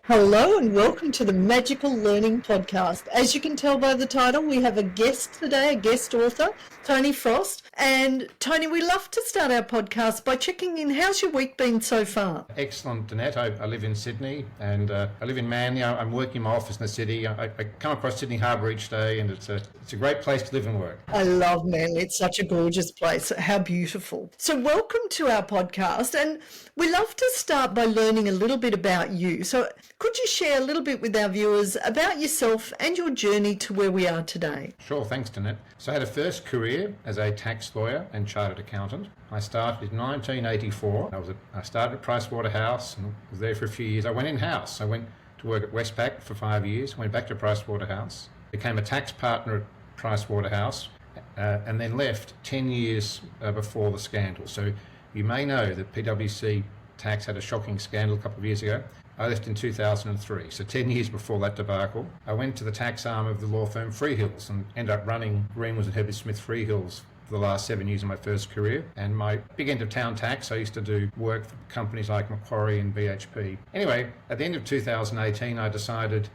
Hello and welcome to the Magical Learning Podcast. As you can tell by the title, we have a guest today, a guest author, Tony Frost. And Tony, we love to start our podcast by checking in. How's your week been so far? Excellent, Danette. I live in Sydney and I live in Manly. I'm working in my office in the city. I come across Sydney Harbour each day and it's a great place to live and work. I love Manly. It's such a gorgeous place. How beautiful. So welcome to our podcast, and we love to start by learning a little bit about you. So could you share a little bit with our viewers about yourself and your journey to where we are today? Sure, thanks, Danette. So I had a first career as a tax lawyer and chartered accountant. I started in 1984. I started at Pricewaterhouse and was there for a few years. I went in-house. I went to work at Westpac for 5 years, went back to Pricewaterhouse, became a tax partner at Pricewaterhouse, and then left 10 years before the scandal. So you may know that PwC Tax had a shocking scandal a couple of years ago. I left in 2003, so 10 years before that debacle. I went to the tax arm of the law firm Freehills and ended up running Greenwoods and Herbert Smith Freehills for the last 7 years of my first career. And my big end of town tax, I used to do work for companies like Macquarie and BHP. Anyway, at the end of 2018, I decided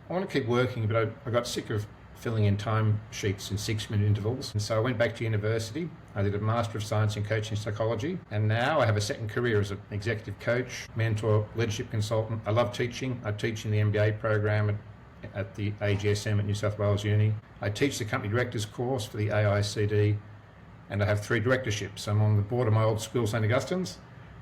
I want to keep working, but I got sick of filling in time sheets in 6-minute intervals. And so I went back to university. I did a Master of Science in Coaching Psychology. And now I have a second career as an executive coach, mentor, leadership consultant. I love teaching. I teach in the MBA program at the AGSM at New South Wales Uni. I teach the company directors course for the AICD. And I have 3 directorships. I'm on the board of my old school, St Augustine's.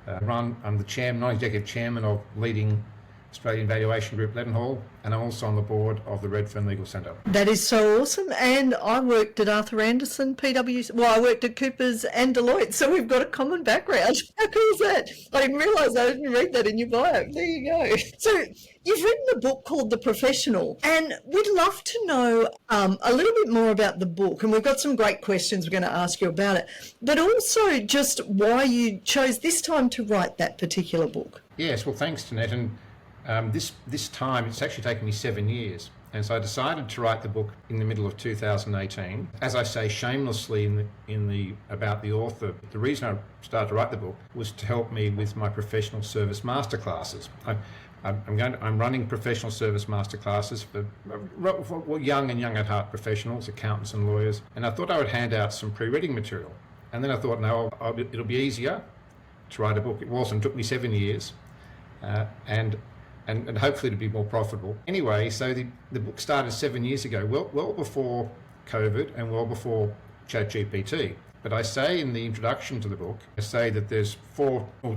I'm the non-executive chairman of leading Australian Valuation Group Leadenhall, and I'm also on the board of the Redfern Legal Centre. That is so awesome. And I worked at Arthur Andersen, PwC. Well, I worked at Coopers and Deloitte, so we've got a common background. How cool is that? I didn't realise I didn't read that in your bio. There you go. So you've written a book called The Professional, and we'd love to know a little bit more about the book. And we've got some great questions we're going to ask you about it, but also just why you chose this time to write that particular book. Yes, well, thanks, Jeanette. And this time, it's actually taken me 7 years. And so I decided to write the book in the middle of 2018. As I say shamelessly about the author, the reason I started to write the book was to help me with my professional service masterclasses. I'm running professional service masterclasses for young and young at heart professionals, accountants and lawyers. And I thought I would hand out some pre-reading material. And then I thought, no, it'll be easier to write a book. It wasn't. It took me 7 years. And hopefully to be more profitable. Anyway, so the book started 7 years ago, well before COVID and well before ChatGPT. But I say in the introduction to the book, I say that there's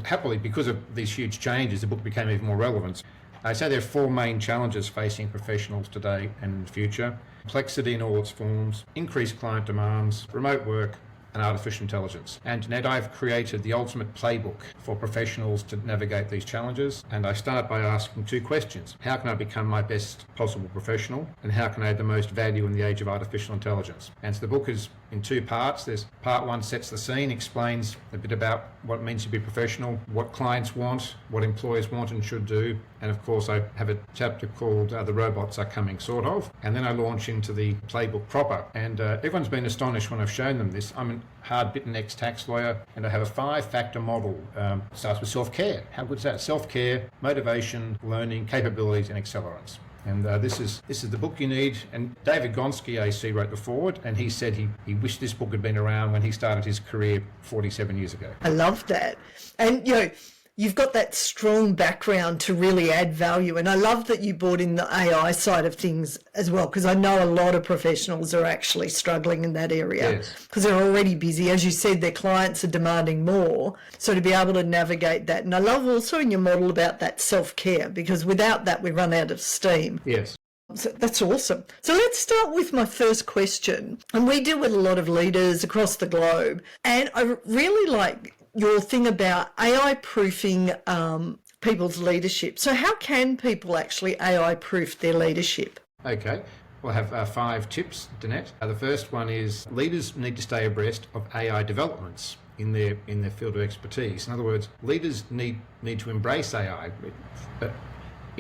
happily because of these huge changes, the book became even more relevant. I say there are 4 main challenges facing professionals today and in the future: complexity in all its forms, increased client demands, remote work, and artificial intelligence. And Ned, I've created the ultimate playbook for professionals to navigate these challenges. And I start by asking 2 questions. How can I become my best possible professional? And how can I add the most value in the age of artificial intelligence? And so the book is in 2 parts. There's part 1 sets the scene, explains a bit about what it means to be professional, what clients want, what employers want and should do. And of course, I have a chapter called The Robots Are Coming, sort of. And then I launch into the playbook proper. And everyone's been astonished when I've shown them this. I'm a hard-bitten ex-tax lawyer, and I have a 5-factor model. It starts with self-care. How good is that? Self-care, motivation, learning, capabilities, and accelerants. And this is the book you need. And David Gonski, AC, wrote the foreword, and he said he wished this book had been around when he started his career 47 years ago. I love that. And, you've got that strong background to really add value. And I love that you brought in the AI side of things as well, because I know a lot of professionals are actually struggling in that area because they're already busy. As you said, their clients are demanding more. So to be able to navigate that. And I love also in your model about that self-care, because without that, we run out of steam. Yes. So that's awesome. So let's start with my first question. And we deal with a lot of leaders across the globe. And I really like your thing about AI proofing people's leadership. So how can people actually AI proof their leadership? Okay. We'll have 5 tips, Danette. The first one is leaders need to stay abreast of AI developments in their field of expertise. In other words, leaders need to embrace AI. But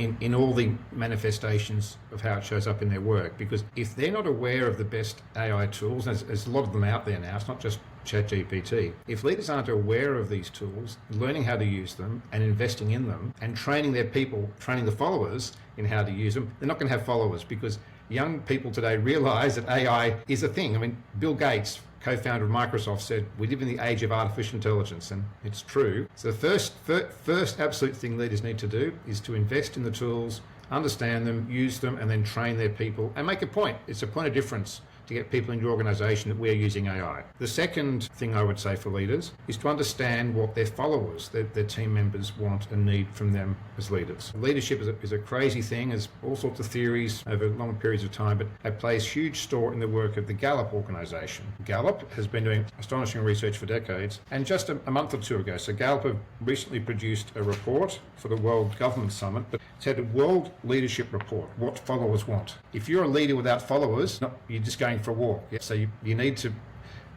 in all the manifestations of how it shows up in their work. Because if they're not aware of the best AI tools, and there's a lot of them out there now, it's not just ChatGPT. If leaders aren't aware of these tools, learning how to use them and investing in them and training their people, training the followers in how to use them, they're not going to have followers, because young people today realize that AI is a thing. I mean, Bill Gates, co-founder of Microsoft, said we live in the age of artificial intelligence, and it's true. So the first absolute thing leaders need to do is to invest in the tools, understand them, use them, and then train their people and make a point. It's a point of difference to get people in your organisation that we're using AI. The second thing I would say for leaders is to understand what their followers, their team members want and need from them as leaders. Leadership is a crazy thing. There's all sorts of theories over long periods of time, but it plays huge store in the work of the Gallup organisation. Gallup has been doing astonishing research for decades, and just a month or two ago, so Gallup have recently produced a report for the World Government Summit, but it's had a World Leadership Report, what followers want. If you're a leader without followers, you're just going for a walk. Yeah? So you need to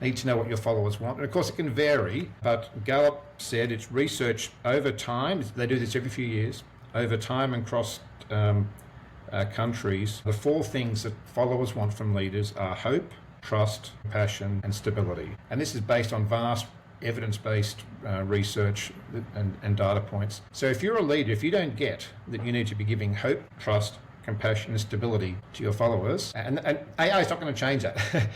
know what your followers want. And of course it can vary, but Gallup said it's research over time, they do this every few years, over time and across countries. The four things that followers want from leaders are hope, trust, compassion, and stability. And this is based on vast evidence-based research and data points. So if you're a leader, if you don't get that you need to be giving hope, trust, compassion and stability to your followers, and AI is not going to change that.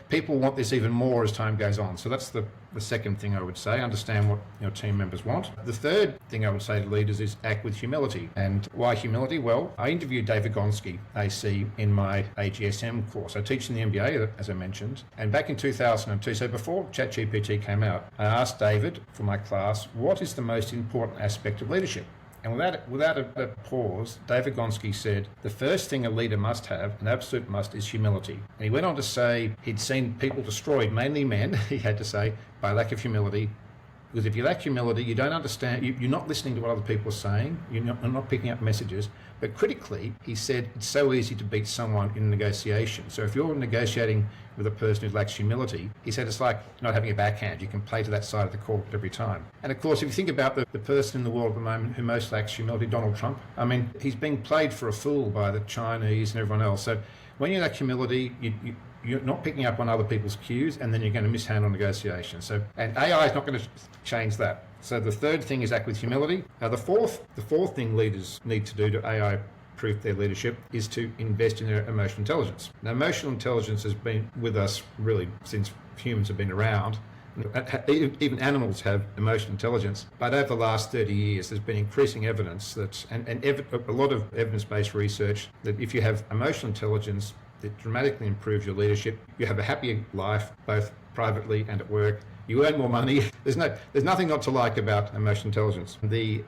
People want this even more as time goes on. So that's the second thing I would say, understand what your team members want. The third thing I would say to leaders is act with humility. And why humility? Well, I interviewed David Gonski, AC, in my AGSM course. I teach in the MBA, as I mentioned, and back in 2002, so before ChatGPT came out, I asked David for my class, what is the most important aspect of leadership? And without a pause, David Gonski said, the first thing a leader must have, an absolute must, is humility. And he went on to say he'd seen people destroyed, mainly men, he had to say, by lack of humility. Because if you lack humility, you don't understand, you're not listening to what other people are saying, you're not picking up messages. But critically, he said it's so easy to beat someone in negotiation. So if you're negotiating with a person who lacks humility, he said it's like not having a backhand. You can play to that side of the court every time. And of course, if you think about the person in the world at the moment who most lacks humility, Donald Trump, I mean, he's being played for a fool by the Chinese and everyone else. So when you lack humility, you're not picking up on other people's cues, and then you're going to mishandle negotiations. So, and AI is not going to change that. So the third thing is act with humility. Now the fourth thing leaders need to do to AI-proof their leadership is to invest in their emotional intelligence. Now emotional intelligence has been with us really since humans have been around. Even animals have emotional intelligence, but over the last 30 years there's been increasing evidence that, a lot of evidence-based research, that if you have emotional intelligence, it dramatically improves your leadership. You have a happier life, both privately and at work. You earn more money. There's nothing not to like about emotional intelligence. The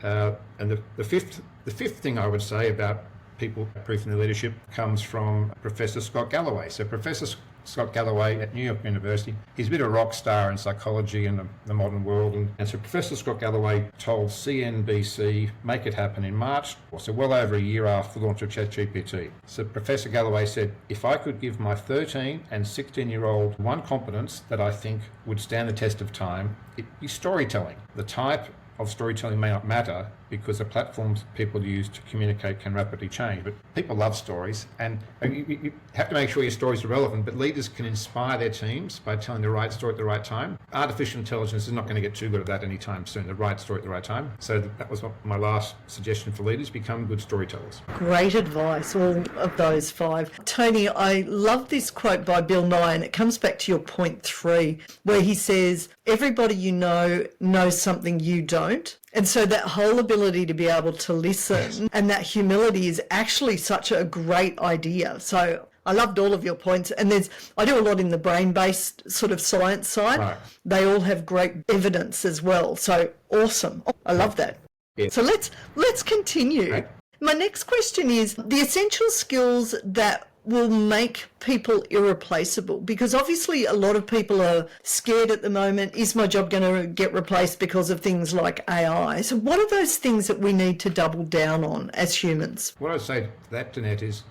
fifth thing I would say about people proofing their leadership comes from Professor Scott Galloway. So Professor Scott Galloway at New York University, he's a bit of a rock star in psychology and the modern world. And so Professor Scott Galloway told CNBC, make it happen in March, so well over a year after the launch of ChatGPT. So Professor Galloway said, if I could give my 13 and 16-year-old one competence that I think would stand the test of time, it'd be storytelling. The type of storytelling may not matter because the platforms people use to communicate can rapidly change. But people love stories, and you have to make sure your stories are relevant, but leaders can inspire their teams by telling the right story at the right time. Artificial intelligence is not going to get too good at that anytime soon, the right story at the right time. So that was my last suggestion for leaders, become good storytellers. Great advice, all of those five. Tony, I love this quote by Bill Nye, and it comes back to your point 3, where he says, everybody you know knows something you don't. And so that whole ability to be able to listen and that humility is actually such a great idea. So I loved all of your points. And I do a lot in the brain-based sort of science side. Right. They all have great evidence as well. So awesome. I love that. Yeah. So let's continue. Right. My next question is the essential skills that will make people irreplaceable, because obviously a lot of people are scared at the moment. Is my job going to get replaced because of things like AI? So what are those things that we need to double down on as humans? What I'd say to that, Danette, is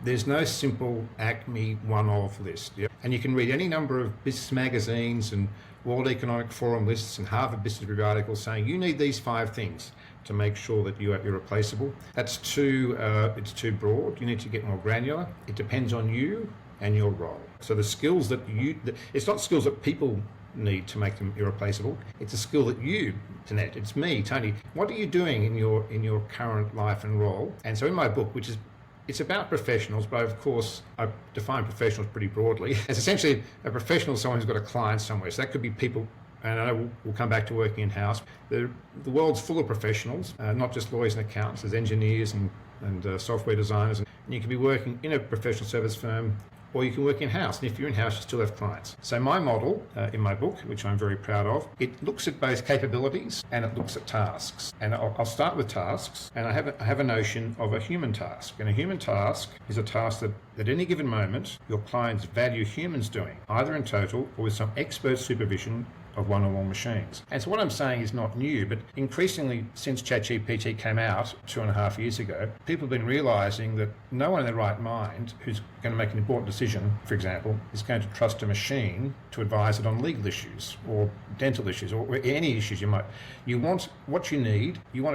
there's no simple Acme one-off list. Yep. And you can read any number of business magazines and World Economic Forum lists and Harvard Business Review articles saying you need these 5 things. to make sure that you're irreplaceable. That's it's too broad. You need to get more granular. It depends on you and your role. So the skills it's not skills that people need to make them irreplaceable. It's a skill that you, Jeanette, it's me, Tony. What are you doing in your current life and role? And so in my book, it's about professionals, but of course I define professionals pretty broadly. As essentially a professional is someone who's got a client somewhere. So that could be people, and I know we'll come back to working in-house. The world's full of professionals, not just lawyers and accountants. There's engineers and software designers. And you can be working in a professional service firm, or you can work in-house. And if you're in-house, you still have clients. So my model in my book, which I'm very proud of, it looks at both capabilities and it looks at tasks. And I'll start with tasks. And I have a notion of a human task. And a human task is a task that at any given moment, your clients value humans doing, either in total or with some expert supervision of one or more machines. And so what I'm saying is not new, but increasingly since ChatGPT came out 2.5 years ago, people have been realising that no one in their right mind who's going to make an important decision, for example, is going to trust a machine to advise it on legal issues or dental issues or any issues you want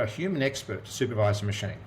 a human expert to supervise a machine.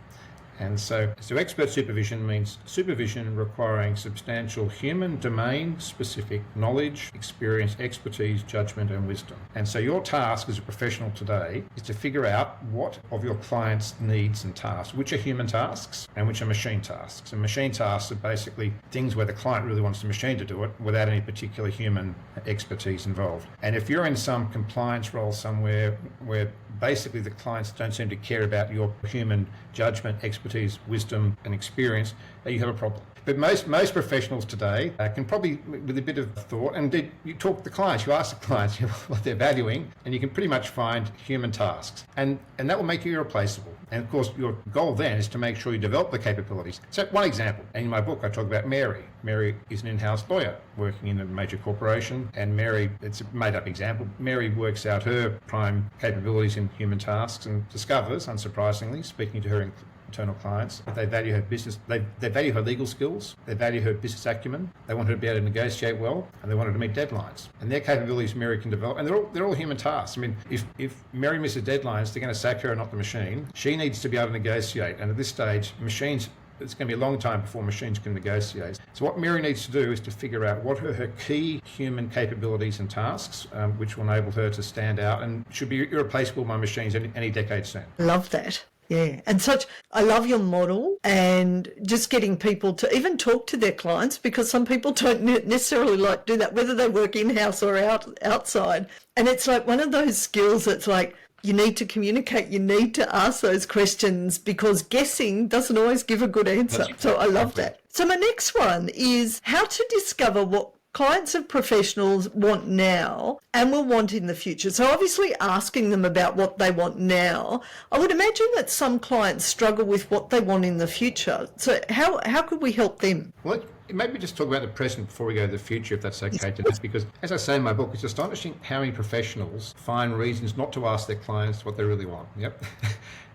And so expert supervision means supervision requiring substantial human domain-specific knowledge, experience, expertise, judgment, and wisdom. And so your task as a professional today is to figure out what of your clients' needs and tasks, which are human tasks and which are machine tasks. And machine tasks are basically things where the client really wants the machine to do it without any particular human expertise involved. And if you're in some compliance role somewhere where basically the clients don't seem to care about your human judgment, expertise, wisdom and experience, you have a problem. But most professionals today can probably, with a bit of thought, and you talk to the clients, you ask the clients what they're valuing, and you can pretty much find human tasks. And that will make you irreplaceable. And of course, your goal then is to make sure you develop the capabilities. So one example, and in my book, I talk about Mary. Mary is an in-house lawyer working in a major corporation, and Mary, it's a made-up example, Mary works out her prime capabilities in human tasks and discovers, unsurprisingly, speaking to her internal clients, they value her business, they value her legal skills, they value her business acumen, they want her to be able to negotiate well, and they want her to meet deadlines. And their capabilities Mary can develop, and they're all human tasks. I mean, if Mary misses deadlines, they're going to sack her and not the machine. She needs to be able to negotiate, and at this stage, machines, it's going to be a long time before machines can negotiate. So what Mary needs to do is to figure out what are her key human capabilities and tasks, which will enable her to stand out and should be irreplaceable by machines any decade soon. Love that. Yeah, and I love your model and just getting people to even talk to their clients, because some people don't necessarily like to do that, whether they work in-house or outside. And it's like one of those skills that's like, you need to communicate, you need to ask those questions, because guessing doesn't always give a good answer. So I love that. So my next one is how to discover what clients of professionals want now and will want in the future. So obviously asking them about what they want now. I would imagine that some clients struggle with what they want in the future. So how could we help them? Well, maybe just talk about the present before we go to the future, if that's okay, Denise, because as I say in my book, it's astonishing how many professionals find reasons not to ask their clients what they really want. Yep.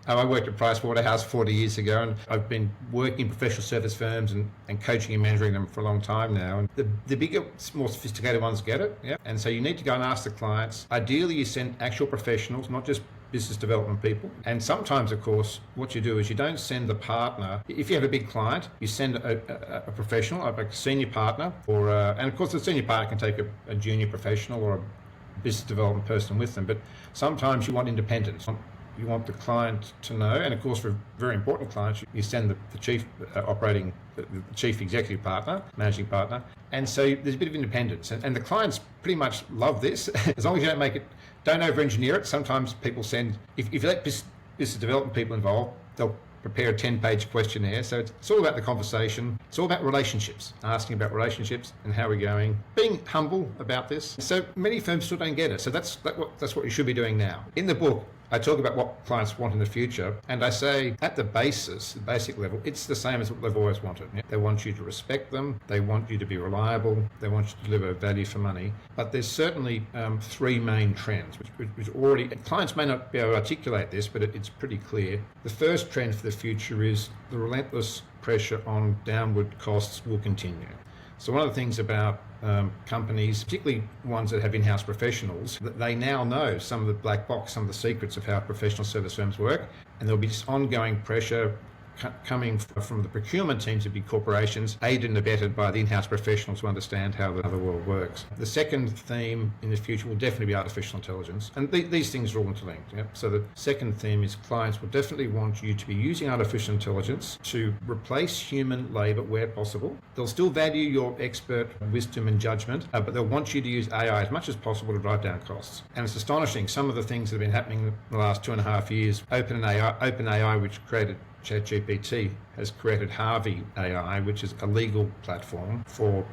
I worked at Pricewaterhouse 40 years ago, and I've been working in professional service firms and coaching and mentoring them for a long time now. And the bigger, more sophisticated ones get it. Yeah. And so you need to go and ask the clients. Ideally, you send actual professionals, not just business development people. And sometimes, of course, what you do is you don't send the partner. If you have a big client, you send a professional, like a senior partner, or and of course the senior partner can take a junior professional or a business development person with them. But sometimes you want independence. You want the client to know, and of course for very important clients, you send the chief the chief executive partner, managing partner, and so there's a bit of independence. And the clients pretty much love this, as long as you don't over-engineer it. Sometimes people send, if you let business development people involved, they'll prepare a 10-page questionnaire. So it's all about the conversation. It's all about relationships, asking about relationships and how we're going, being humble about this. So many firms still don't get it. So that's what you should be doing now. In the book, I talk about what clients want in the future, and I say at the basic level, it's the same as what they've always wanted. They want you to respect them, they want you to be reliable, they want you to deliver value for money. But there's certainly three main trends, which already, clients may not be able to articulate this, but it's pretty clear. The first trend for the future is the relentless pressure on downward costs will continue. So one of the things about companies, particularly ones that have in-house professionals, that they now know some of the black box, some of the secrets of how professional service firms work, and there'll be this ongoing pressure coming from the procurement teams of big corporations, aided and abetted by the in-house professionals who understand how the world works. The second theme in the future will definitely be artificial intelligence, and these things are all interlinked. Yeah? So the second theme is clients will definitely want you to be using artificial intelligence to replace human labour where possible. They'll still value your expert wisdom and judgment, but they'll want you to use AI as much as possible to drive down costs. And it's astonishing, some of the things that have been happening in the last 2.5 years. OpenAI, which created ChatGPT, has created Harvey AI, which is a legal platform for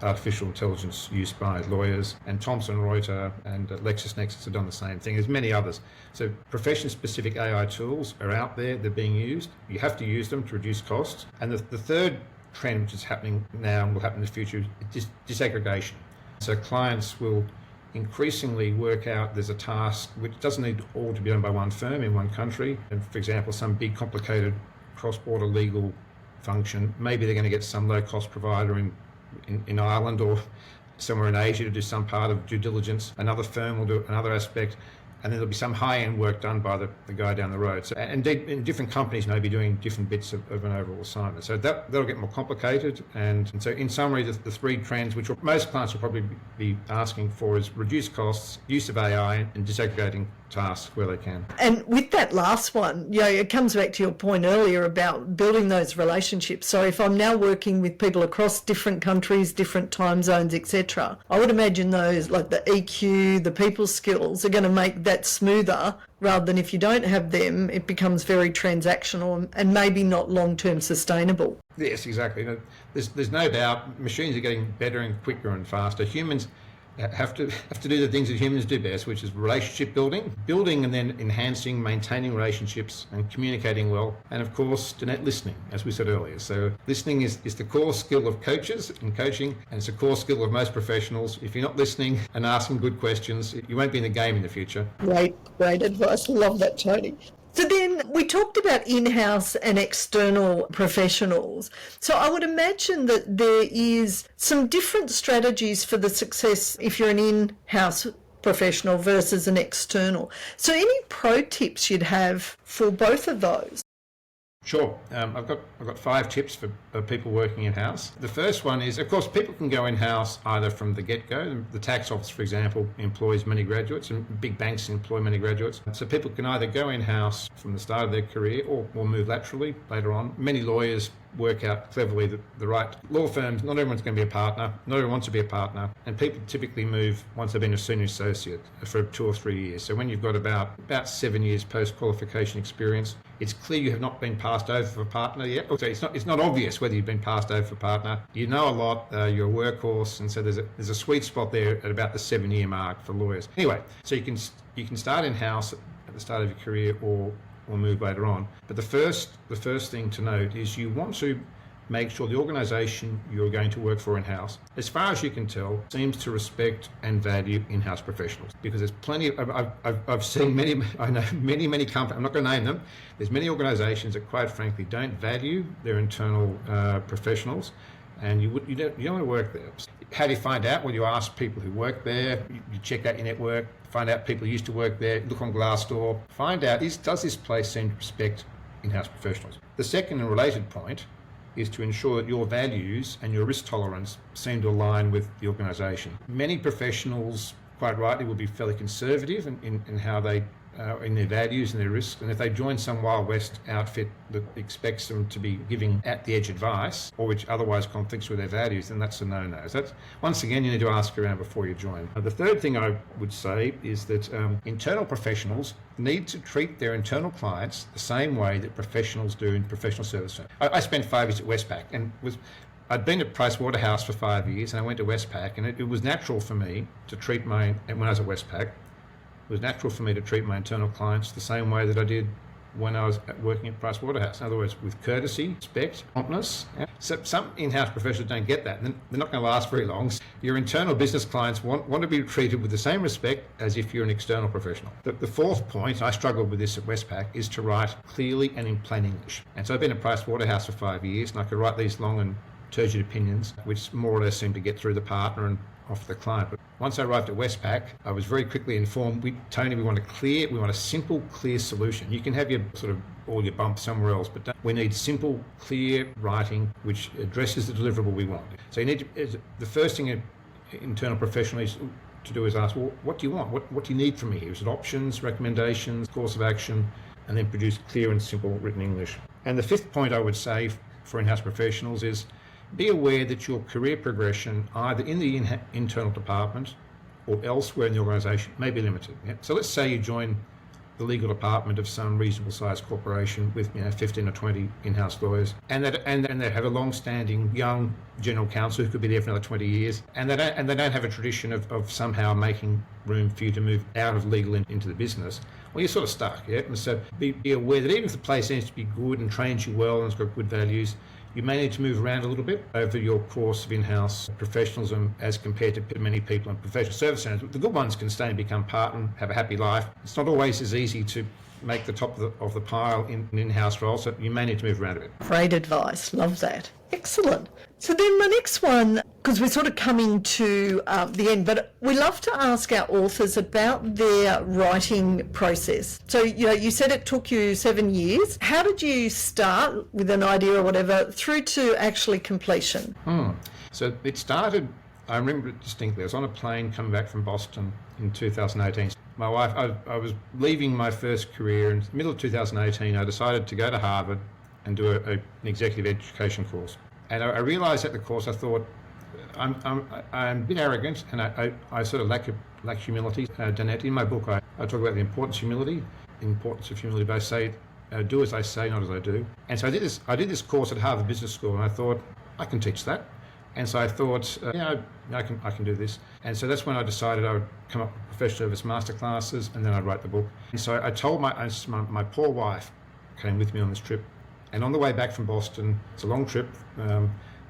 artificial intelligence used by lawyers, and Thomson Reuters and LexisNexis have done the same thing. There's many others. So profession-specific AI tools are out there, they're being used. You have to use them to reduce costs. And the third trend, which is happening now and will happen in the future, is disaggregation. So clients will increasingly work out there's a task which doesn't need all to be done by one firm in one country. And for example, some big complicated cross-border legal function, maybe they're going to get some low-cost provider in Ireland or somewhere in Asia to do some part of due diligence. Another firm will do another aspect. And then there'll be some high-end work done by the guy down the road. So, and different companies may be doing different bits of an overall assignment. So that'll get more complicated. And so in summary, the three trends which most clients will probably be asking for is reduced costs, use of AI, and disaggregating tasks where they can. And with that last one, it comes back to your point earlier about building those relationships. So if I'm now working with people across different countries, different time zones, etc., I would imagine those, like the EQ, the people skills, are going to make that smoother, rather than if you don't have them, it becomes very transactional and maybe not long-term sustainable. Yes, exactly. There's no doubt machines are getting better and quicker and faster. Humans have to do the things that humans do best, which is relationship building and then enhancing, maintaining relationships and communicating well, and of course listening, as we said earlier. So listening is the core skill of coaches in coaching, and it's a core skill of most professionals. If you're not listening and asking good questions, you won't be in the game in the future. Great advice. Love that, Tony. So then we talked about in-house and external professionals. So I would imagine that there is some different strategies for the success if you're an in-house professional versus an external. So any pro tips you'd have for both of those? Sure. I've got 5 tips for people working in-house. The first one is, of course, people can go in-house either from the get-go. The tax office, for example, employs many graduates, and big banks employ many graduates. So people can either go in-house from the start of their career or move laterally later on. Many lawyers work out cleverly the right law firms. Not everyone's going to be a partner. Not everyone wants to be a partner. And people typically move once they've been a senior associate for 2 or 3 years. So when you've got about 7 years post-qualification experience, it's clear you have not been passed over for partner yet. So it's not obvious whether you've been passed over for partner. You know a lot, you're a workhorse, and so there's a sweet spot there at about the 7-year mark for lawyers. Anyway, so you can start in-house at the start of your career or move later on. But the first thing to note is you want to make sure the organisation you're going to work for in-house, as far as you can tell, seems to respect and value in-house professionals. Because there's plenty of, I've seen many, I know many companies, I'm not going to name them, there's many organisations that quite frankly don't value their internal professionals, and you don't want to work there. How do you find out? Well, you ask people who work there, you check out your network, find out people who used to work there, look on Glassdoor, find out, does this place seem to respect in-house professionals? The second and related point is to ensure that your values and your risk tolerance seem to align with the organisation. Many professionals, quite rightly, will be fairly conservative in how they in their values and their risks, and if they join some Wild West outfit that expects them to be giving at-the-edge advice, or which otherwise conflicts with their values, then that's a no-no. So that's, once again, you need to ask around before you join. The third thing I would say is that internal professionals need to treat their internal clients the same way that professionals do in professional service firms. I spent 5 years at Westpac, and I'd been at Price Waterhouse for 5 years, and I went to Westpac, and it was natural for me to treat when I was at Westpac, it was natural for me to treat my internal clients the same way that I did when I was working at Price Waterhouse. In other words, with courtesy, respect, promptness. So some in-house professionals don't get that, and they're not going to last very long. Your internal business clients want to be treated with the same respect as if you're an external professional. The fourth point, I struggled with this at Westpac, is to write clearly and in plain English. And so I've been at Price Waterhouse for 5 years, and I could write these long and turgid opinions, which more or less seem to get through the partner and off the client. But once I arrived at Westpac, I was very quickly informed, Tony, we want a simple, clear solution. You can have your sort of all your bumps somewhere else, but we need simple, clear writing which addresses the deliverable we want. So you need to, the first thing an internal professional needs to do is ask, well, what do you want? What do you need from me here? Is it options, recommendations, course of action, and then produce clear and simple written English. And the fifth point I would say for in-house professionals is be aware that your career progression, either in the internal department or elsewhere in the organisation, may be limited. Yeah? So let's say you join the legal department of some reasonable sized corporation with 15 or 20 in-house lawyers, and they have a long-standing young general counsel who could be there for another 20 years, and they don't have a tradition of somehow making room for you to move out of legal into the business. Well, you're sort of stuck, yeah. And so be aware that even if the place needs to be good and trains you well and it's got good values, you may need to move around a little bit over your course of in-house professionalism as compared to many people in professional service centres. The good ones can stay and become part and have a happy life. It's not always as easy to make the top of the pile in an in-house role, so you may need to move around a bit. Great advice. Love that. Excellent. So then my next one, because we're sort of coming to the end, but we love to ask our authors about their writing process. So, you said it took you 7 years. How did you start with an idea or whatever through to actually completion? So it started, I remember it distinctly. I was on a plane coming back from Boston in 2018. My wife, I was leaving my first career in the middle of 2018. I decided to go to Harvard and do an executive education course. And I realised at the course, I thought, I'm a bit arrogant, and I sort of lack humility. Danette, in my book, I talk about the importance of humility, but I say, do as I say, not as I do. And so I did this course at Harvard Business School, and I thought, I can teach that. And so I thought, I can do this. And so that's when I decided I would come up with professional service masterclasses, and then I'd write the book. And so I told my poor wife came with me on this trip. And on the way back from Boston, it's a long trip,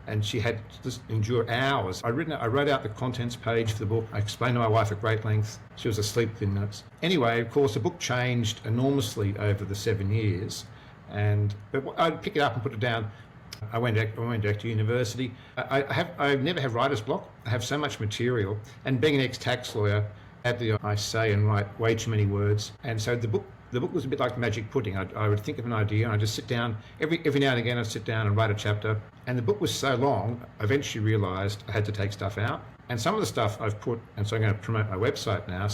and she had to just endure hours. I wrote out the contents page for the book. I explained to my wife at great length. She was asleep within minutes. Anyway, of course, the book changed enormously over the 7 years. But I'd pick it up and put it down. I went back to university. I never have writer's block. I have so much material. And being an ex-tax lawyer, I say and write way too many words. And so the book was a bit like magic pudding. I would think of an idea and I'd just sit down. Every now and again I'd sit down and write a chapter. And the book was so long, I eventually realised I had to take stuff out. And some of the stuff I've put, and so I'm going to promote my website now,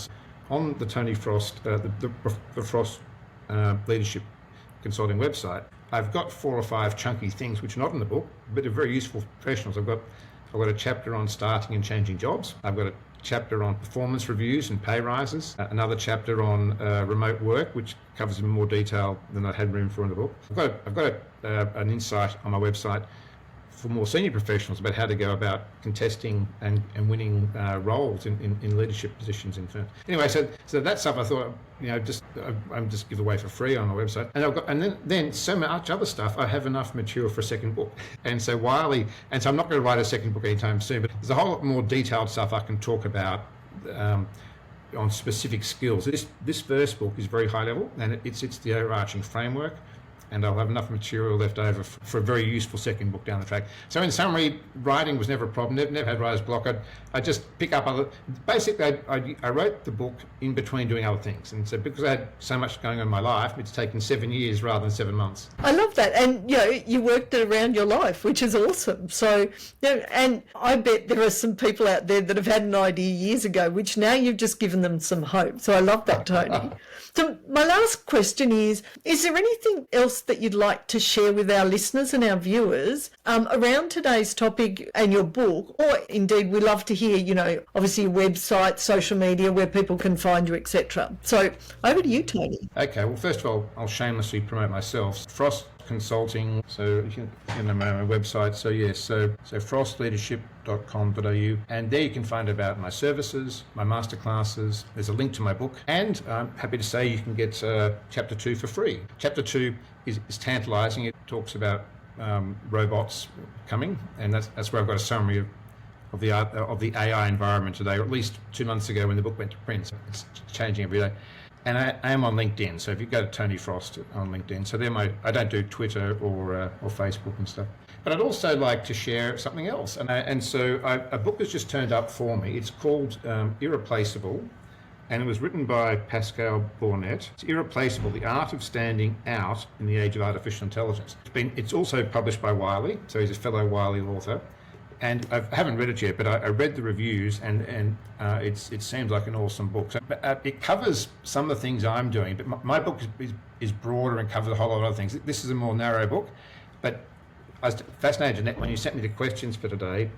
on the Tony Frost, the Frost Leadership Consulting website. I've got 4 or 5 chunky things which are not in the book, but are very useful for professionals. I've got a chapter on starting and changing jobs. I've got a chapter on performance reviews and pay rises, another chapter on remote work, which covers in more detail than I had room for in the book. I've got an insight on my website for more senior professionals about how to go about contesting and winning roles in leadership positions in firms. Anyway, so that stuff I thought, I'm just give away for free on my website. And then so much other stuff, I have enough material for a second book. And so I'm not going to write a second book anytime soon, but there's a whole lot more detailed stuff I can talk about on specific skills. This first book is very high level, and it's the overarching framework. And I'll have enough material left over for a very useful second book down the track. So in summary, writing was never a problem, never had writer's block. I just pick up basically I wrote the book in between doing other things. And so because I had so much going on in my life, it's taken 7 years rather than 7 months. I love that. And, you worked it around your life, which is awesome. So, and I bet there are some people out there that have had an idea years ago, which now you've just given them some hope. So I love that, Tony. So my last question is there anything else that you'd like to share with our listeners and our viewers around today's topic and your book? Or indeed, we love to hear, obviously your website, social media, where people can find you, etc. So over to you, Tony. Okay, well, first of all, I'll shamelessly promote myself. Frost Consulting, so you can my website. So yes, so frostleadership.com.au, and there you can find about my services, my masterclasses. There's a link to my book, and I'm happy to say you can get chapter 2 for free. Chapter 2 is tantalising. It talks about robots coming, and that's where I've got a summary of the AI environment today, or at least 2 months ago when the book went to print. So it's changing every day. And I am on LinkedIn, so if you go to Tony Frost on LinkedIn, so I don't do Twitter or Facebook and stuff. But I'd also like to share something else. And so a book has just turned up for me. It's called Irreplaceable, and it was written by Pascal Bournet. It's Irreplaceable, The Art of Standing Out in the Age of Artificial Intelligence. It's also published by Wiley, so he's a fellow Wiley author. And I haven't read it yet, but I read the reviews, and it seems like an awesome book. So, it covers some of the things I'm doing, but my book is broader and covers a whole lot of other things. This is a more narrow book, but I was fascinated, Jeanette, when you sent me the questions for today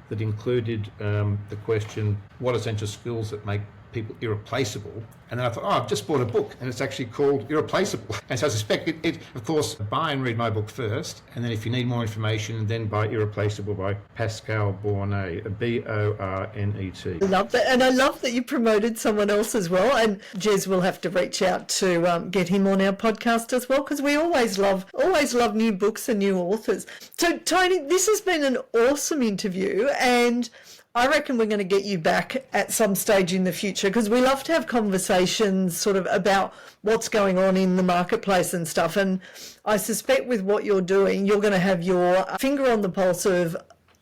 that included the question, what essential skills that make people irreplaceable? And then I thought, I've just bought a book and it's actually called Irreplaceable. And so I suspect it of course, buy and read my book first, and then if you need more information, then buy Irreplaceable by Pascal Bournet, B-O-R-N-E-T. I love that. And I love that you promoted someone else as well. And Jez will have to reach out to get him on our podcast as well, because we always love new books and new authors. So Tony, this has been an awesome interview, and I reckon we're going to get you back at some stage in the future, because we love to have conversations sort of about what's going on in the marketplace and stuff. And I suspect with what you're doing, you're going to have your finger on the pulse of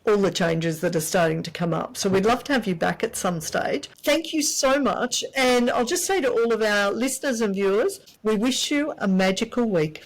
all the changes that are starting to come up. So we'd love to have you back at some stage. Thank you so much. And I'll just say to all of our listeners and viewers, we wish you a magical week.